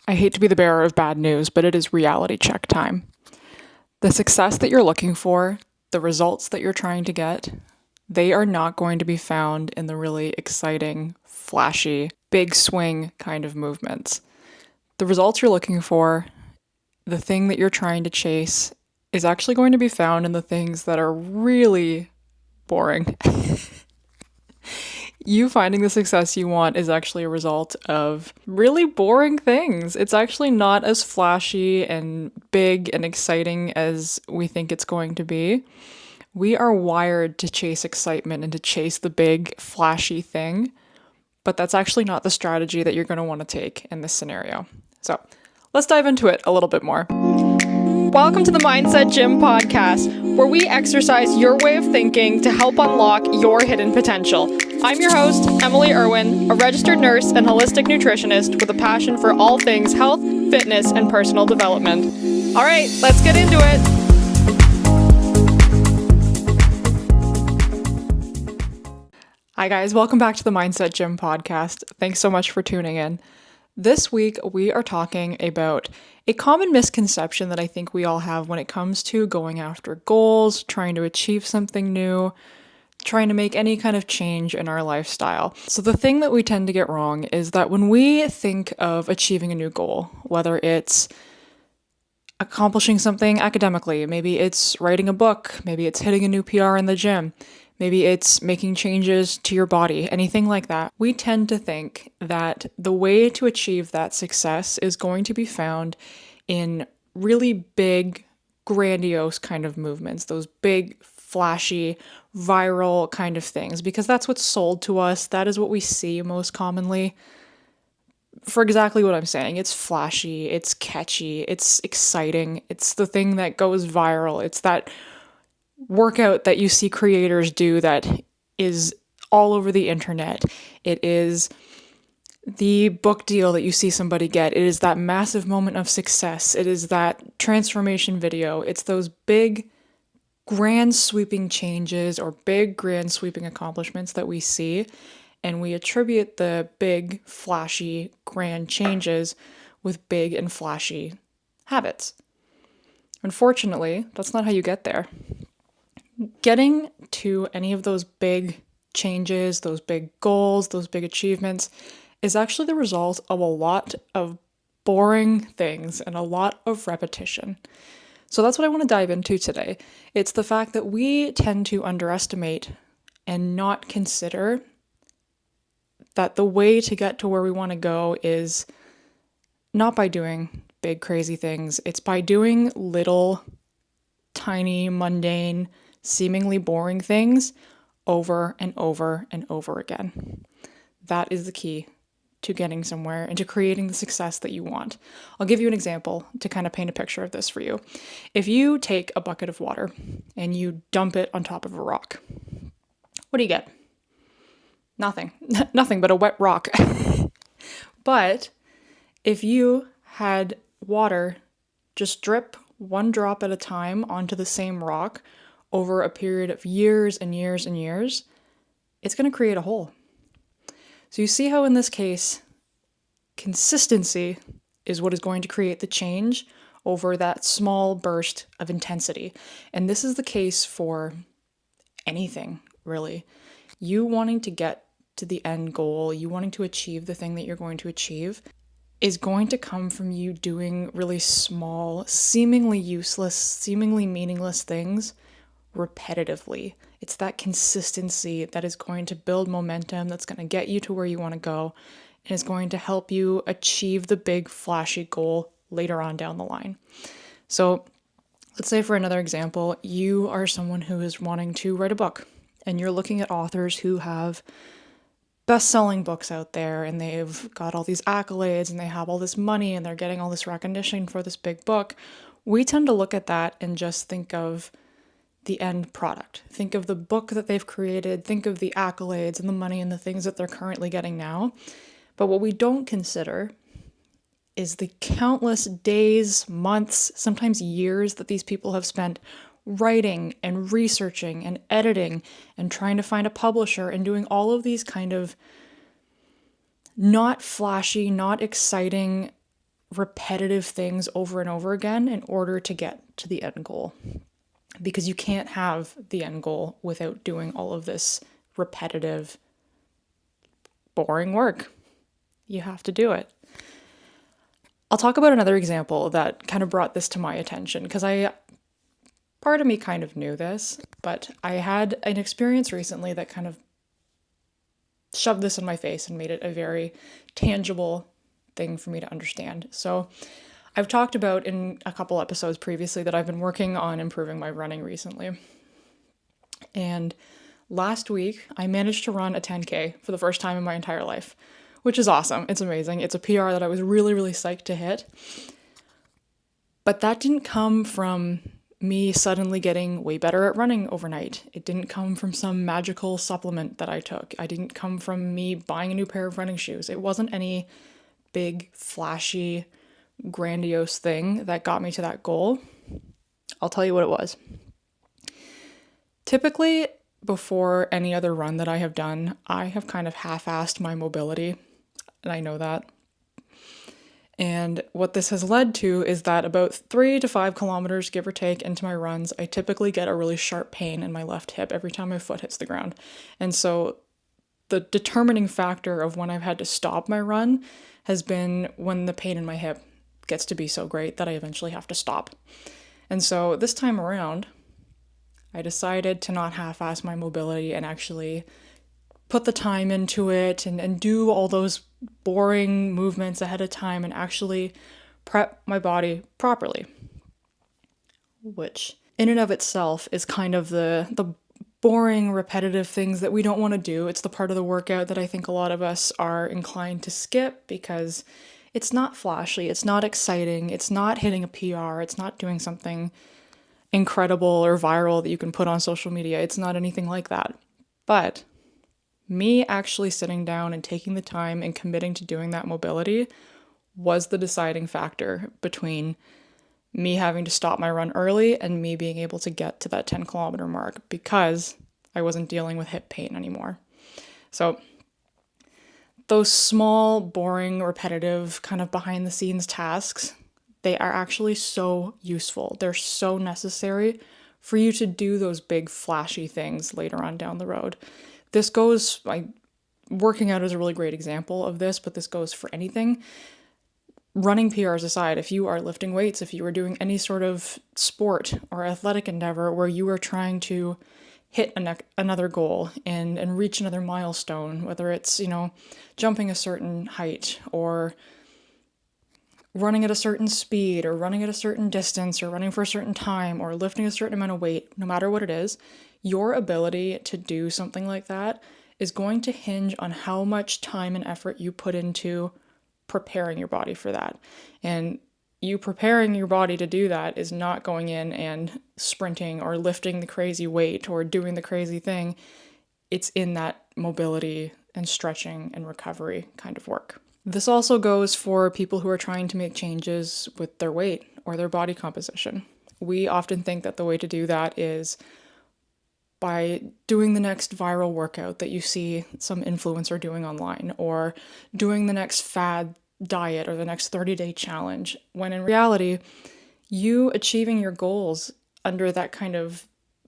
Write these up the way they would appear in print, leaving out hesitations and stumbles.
I hate to be the bearer of bad news, but it is reality check time. The success that you're looking for, the results that you're trying to get, they are not going to be found in the really exciting, flashy, big swing kind of movements. The results you're looking for, the thing that you're trying to chase, is actually going to be found in the things that are really boring. You finding the success you want is actually a result of really boring things. It's actually not as flashy and big and exciting as we think it's going to be. We are wired to chase excitement and to chase the big, flashy thing, but that's actually not the strategy that you're going to want to take in this scenario. So let's dive into it a little bit more. Welcome to the Mindset Gym podcast, where we exercise your way of thinking to help unlock your hidden potential. I'm your host, Emily Irwin, a registered nurse and holistic nutritionist with a passion for all things health, fitness, and personal development. All right, let's get into it. Hi guys, welcome back to the Mindset Gym podcast. Thanks so much for tuning in. This week, we are talking about a common misconception that I think we all have when it comes to going after goals, trying to achieve something new, trying to make any kind of change in our lifestyle. So the thing that we tend to get wrong is that when we think of achieving a new goal, whether it's accomplishing something academically, maybe it's writing a book, maybe it's hitting a new PR in the gym, maybe it's making changes to your body, anything like that, we tend to think that the way to achieve that success is going to be found in really big, grandiose kind of movements, those big, flashy, viral kind of things, because that's what's sold to us. That is what we see most commonly. For exactly what I'm saying, it's flashy, it's catchy, it's exciting, it's the thing that goes viral, it's that workout that you see creators do that is all over the internet. It is the book deal that you see somebody get. It is that massive moment of success. It is that transformation video. It's those big, grand sweeping changes or big, grand sweeping accomplishments that we see, and we attribute the big, flashy, grand changes with big and flashy habits. Unfortunately, that's not how you get there. Getting to any of those big changes, those big goals, those big achievements is actually the result of a lot of boring things and a lot of repetition. So that's what I want to dive into today. It's the fact that we tend to underestimate and not consider that the way to get to where we want to go is not by doing big, crazy things. It's by doing little, tiny, mundane, seemingly boring things over and over and over again. That is the key to getting somewhere and to creating the success that you want. I'll give you an example to kind of paint a picture of this for you. If you take a bucket of water and you dump it on top of a rock, what do you get? Nothing. Nothing but a wet rock. But if you had water just drip one drop at a time onto the same rock over a period of years and years and years, it's going to create a hole. So you see how in this case, consistency is what is going to create the change over that small burst of intensity. And this is the case for anything, really. You wanting to get to the end goal, you wanting to achieve the thing that you're going to achieve, is going to come from you doing really small, seemingly useless, seemingly meaningless things repetitively. It's that consistency that is going to build momentum, that's going to get you to where you want to go, and is going to help you achieve the big flashy goal later on down the line. So let's say for another example, you are someone who is wanting to write a book, and you're looking at authors who have best-selling books out there, and they've got all these accolades, and they have all this money, and they're getting all this recognition for this big book. We tend to look at that and just think of the end product. Think of the book that they've created, think of the accolades and the money and the things that they're currently getting now. But what we don't consider is the countless days, months, sometimes years that these people have spent writing and researching and editing and trying to find a publisher and doing all of these kind of not flashy, not exciting, repetitive things over and over again in order to get to the end goal. Because you can't have the end goal without doing all of this repetitive, boring work. You have to do it. I'll talk about another example that kind of brought this to my attention because part of me kind of knew this, but I had an experience recently that kind of shoved this in my face and made it a very tangible thing for me to understand. So I've talked about in a couple episodes previously that I've been working on improving my running recently. And last week, I managed to run a 10K for the first time in my entire life, which is awesome. It's amazing. It's a PR that I was really, really psyched to hit. But that didn't come from me suddenly getting way better at running overnight. It didn't come from some magical supplement that I took. I didn't come from me buying a new pair of running shoes. It wasn't any big, flashy, grandiose thing that got me to that goal. I'll tell you what it was. Typically, before any other run that I have done, I have kind of half-assed my mobility, and I know that. And what this has led to is that about 3 to 5 kilometers, give or take, into my runs, I typically get a really sharp pain in my left hip every time my foot hits the ground. And so the determining factor of when I've had to stop my run has been when the pain in my hip gets to be so great that I eventually have to stop. And so this time around, I decided to not half-ass my mobility and actually put the time into it and do all those boring movements ahead of time and actually prep my body properly. Which in and of itself is kind of the boring, repetitive things that we don't want to do. It's the part of the workout that I think a lot of us are inclined to skip because it's not flashy, it's not exciting, it's not hitting a PR, it's not doing something incredible or viral that you can put on social media. It's not anything like that. But me actually sitting down and taking the time and committing to doing that mobility was the deciding factor between me having to stop my run early and me being able to get to that 10-kilometer mark because I wasn't dealing with hip pain anymore. So those small, boring, repetitive, kind of behind the scenes tasks, they are actually so useful. They're so necessary for you to do those big, flashy things later on down the road. This goes, working out is a really great example of this, but this goes for anything. Running PRs aside, if you are lifting weights, if you are doing any sort of sport or athletic endeavor where you are trying to hit another goal and reach another milestone, whether it's, jumping a certain height or running at a certain speed or running at a certain distance or running for a certain time or lifting a certain amount of weight, no matter what it is, your ability to do something like that is going to hinge on how much time and effort you put into preparing your body for that. And you preparing your body to do that is not going in and sprinting or lifting the crazy weight or doing the crazy thing. It's in that mobility and stretching and recovery kind of work. This also goes for people who are trying to make changes with their weight or their body composition. We often think that the way to do that is by doing the next viral workout that you see some influencer doing online, or doing the next fad diet or the next 30-day challenge, when in reality, you achieving your goals under that kind of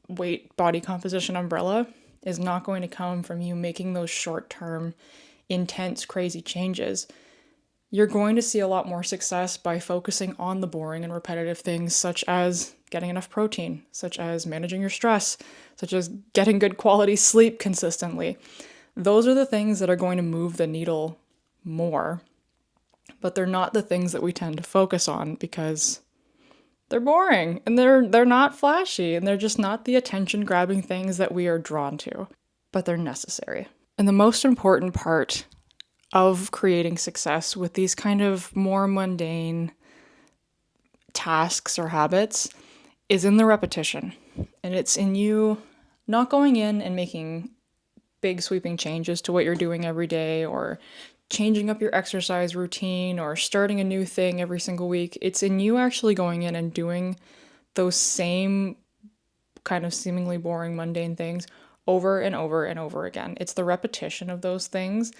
weight body composition umbrella is not going to come from you making those short-term, intense, crazy changes. You're going to see a lot more success by focusing on the boring and repetitive things, such as getting enough protein, such as managing your stress, such as getting good quality sleep consistently. Those are the things that are going to move the needle more, but they're not the things that we tend to focus on because they're boring and they're not flashy and they're just not the attention-grabbing things that we are drawn to, but they're necessary. And the most important part of creating success with these kind of more mundane tasks or habits is in the repetition. And it's in you not going in and making big sweeping changes to what you're doing every day or changing up your exercise routine or starting a new thing every single week. It's in you actually going in and doing those same kind of seemingly boring, mundane things over and over and over again. It's the repetition of those things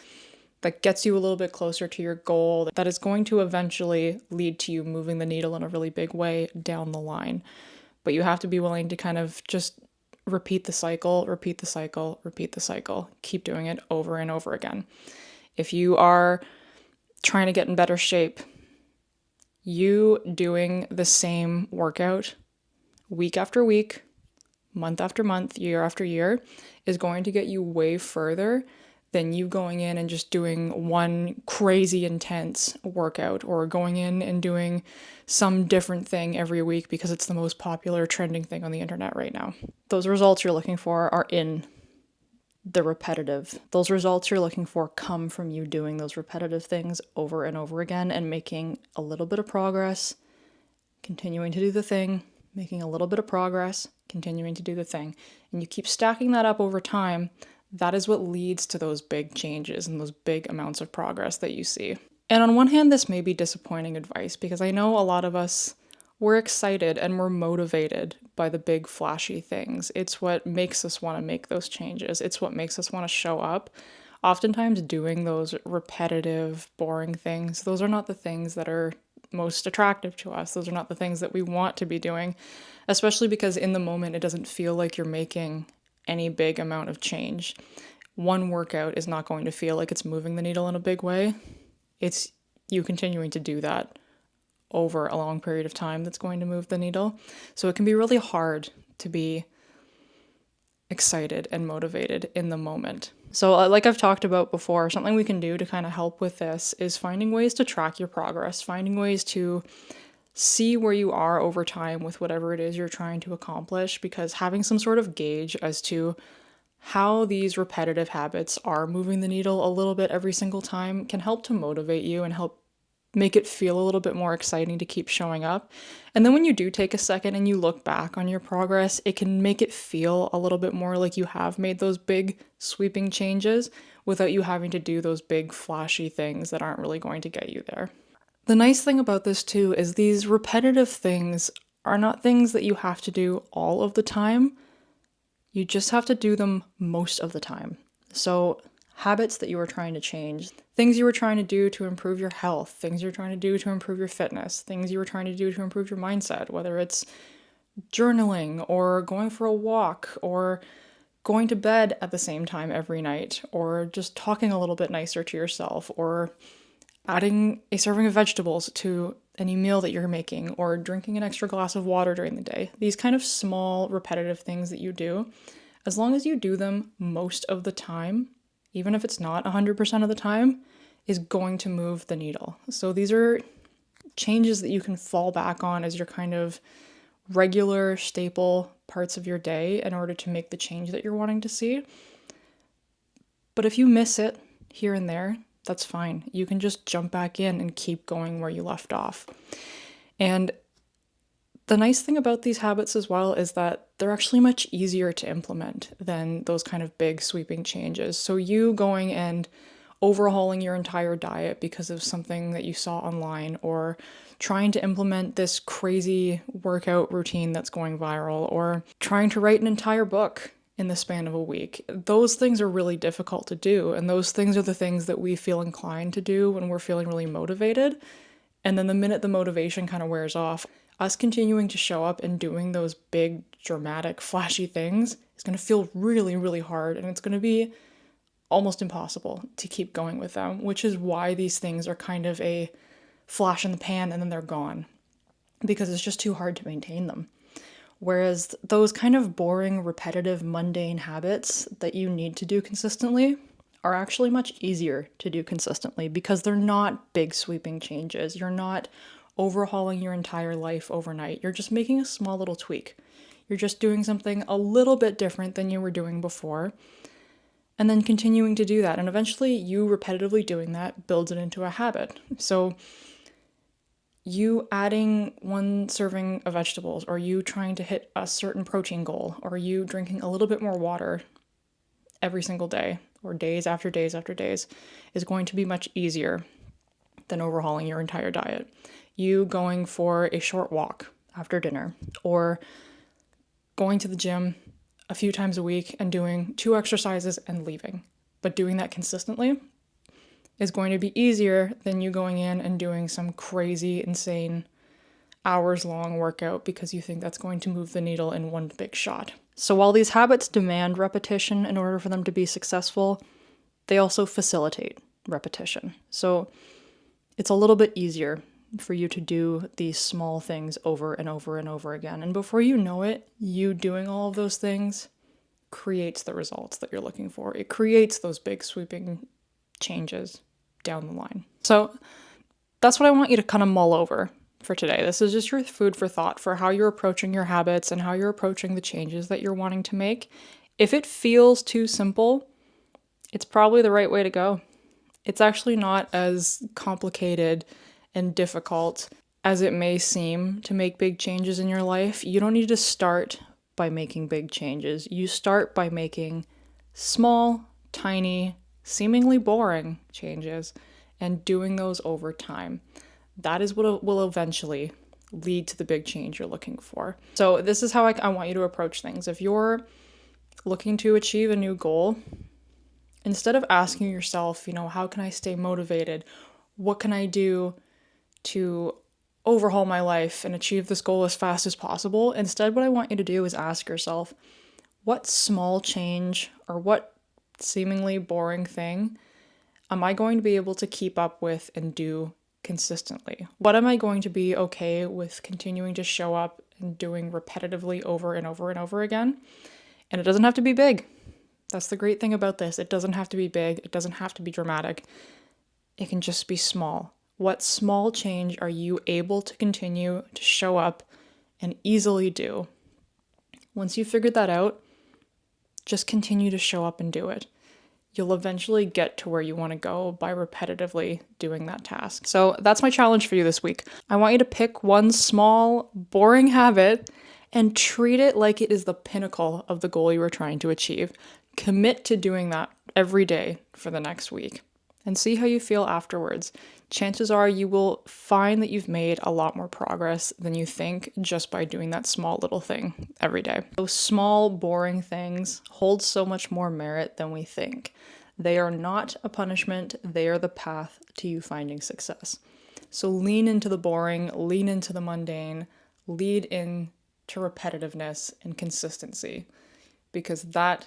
that gets you a little bit closer to your goal, that is going to eventually lead to you moving the needle in a really big way down the line. But you have to be willing to kind of just repeat the cycle, repeat the cycle, repeat the cycle. Keep doing it over and over again. If you are trying to get in better shape, you doing the same workout week after week, month after month, year after year is going to get you way further than you going in and just doing one crazy intense workout or going in and doing some different thing every week because it's the most popular trending thing on the internet right now. Those results you're looking for are in the repetitive. Those results you're looking for come from you doing those repetitive things over and over again and making a little bit of progress, continuing to do the thing, making a little bit of progress, continuing to do the thing. And you keep stacking that up over time. That is what leads to those big changes and those big amounts of progress that you see. And on one hand, this may be disappointing advice because I know a lot of us, we're excited and we're motivated by the big flashy things. It's what makes us want to make those changes. It's what makes us want to show up. Oftentimes doing those repetitive, boring things, those are not the things that are most attractive to us. Those are not the things that we want to be doing, especially because in the moment it doesn't feel like you're making any big amount of change. One workout is not going to feel like it's moving the needle in a big way. It's you continuing to do that over a long period of time that's going to move the needle. So it can be really hard to be excited and motivated in the moment. So like I've talked about before, something we can do to kind of help with this is finding ways to track your progress, finding ways to see where you are over time with whatever it is you're trying to accomplish, because having some sort of gauge as to how these repetitive habits are moving the needle a little bit every single time can help to motivate you and help make it feel a little bit more exciting to keep showing up. And then when you do take a second and you look back on your progress, it can make it feel a little bit more like you have made those big sweeping changes without you having to do those big flashy things that aren't really going to get you there. The nice thing about this too is these repetitive things are not things that you have to do all of the time. You just have to do them most of the time. So habits that you are trying to change, things you were trying to do to improve your health, things you're trying to do to improve your fitness, things you were trying to do to improve your mindset, whether it's journaling or going for a walk or going to bed at the same time every night or just talking a little bit nicer to yourself or adding a serving of vegetables to any meal that you're making or drinking an extra glass of water during the day. These kind of small repetitive things that you do, as long as you do them most of the time, even if it's not 100% of the time, is going to move the needle. So these are changes that you can fall back on as your kind of regular staple parts of your day in order to make the change that you're wanting to see. But if you miss it here and there, that's fine. You can just jump back in and keep going where you left off. And the nice thing about these habits as well is that they're actually much easier to implement than those kind of big sweeping changes. So you going and overhauling your entire diet because of something that you saw online, or trying to implement this crazy workout routine that's going viral, or trying to write an entire book in the span of a week. Those things are really difficult to do, and those things are the things that we feel inclined to do when we're feeling really motivated. And then the minute the motivation kind of wears off, us continuing to show up and doing those big, dramatic, flashy things is going to feel really, really hard, and it's going to be almost impossible to keep going with them, which is why these things are kind of a flash in the pan and then they're gone, because it's just too hard to maintain them. Whereas those kind of boring, repetitive, mundane habits that you need to do consistently are actually much easier to do consistently because they're not big sweeping changes. You're not overhauling your entire life overnight. You're just making a small little tweak. You're just doing something a little bit different than you were doing before, and then continuing to do that. And eventually you repetitively doing that builds it into a habit. So you adding one serving of vegetables, or you trying to hit a certain protein goal, or you drinking a little bit more water every single day, or days after days after days, is going to be much easier than overhauling your entire diet. You going for a short walk after dinner, or going to the gym a few times a week and doing 2 exercises and leaving, but doing that consistently is going to be easier than you going in and doing some crazy, insane, hours-long workout because you think that's going to move the needle in one big shot. So while these habits demand repetition in order for them to be successful, they also facilitate repetition. So it's a little bit easier for you to do these small things over and over and over again. And before you know it, you doing all of those things creates the results that you're looking for. It creates those big sweeping changes down the line. So that's what I want you to kind of mull over for today. This is just your food for thought for how you're approaching your habits and how you're approaching the changes that you're wanting to make. If it feels too simple, it's probably the right way to go. It's actually not as complicated and difficult as it may seem to make big changes in your life. You don't need to start by making big changes. You start by making small, tiny, seemingly boring changes and doing those over time. That is what will eventually lead to the big change you're looking for. So this is how I want you to approach things. If you're looking to achieve a new goal, instead of asking yourself, how can I stay motivated? What can I do to overhaul my life and achieve this goal as fast as possible? Instead, what I want you to do is ask yourself, what small change or what seemingly boring thing am I going to be able to keep up with and do consistently? What am I going to be okay with continuing to show up and doing repetitively over and over and over again? And it doesn't have to be big. That's the great thing about this. It doesn't have to be big. It doesn't have to be dramatic. It can just be small. What small change are you able to continue to show up and easily do? Once you've figured that out, just continue to show up and do it. You'll eventually get to where you want to go by repetitively doing that task. So that's my challenge for you this week. I want you to pick one small, boring habit and treat it like it is the pinnacle of the goal you are trying to achieve. Commit to doing that every day for the next week and see how you feel afterwards. Chances are you will find that you've made a lot more progress than you think just by doing that small little thing every day. Those small, boring things hold so much more merit than we think. They are not a punishment, they are the path to you finding success. So lean into the boring, lean into the mundane, lead in to repetitiveness and consistency, because that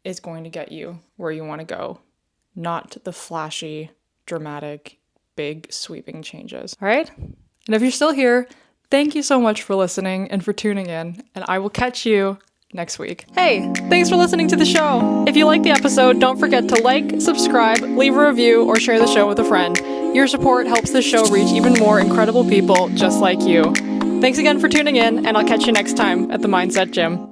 is going to get you where you want to go, not the flashy, dramatic, big sweeping changes. All right? And if you're still here, thank you so much for listening and for tuning in, and I will catch you next week. Hey, thanks for listening to the show. If you like the episode, don't forget to like, subscribe, leave a review, or share the show with a friend. Your support helps the show reach even more incredible people just like you. Thanks again for tuning in, and I'll catch you next time at the Mindset Gym.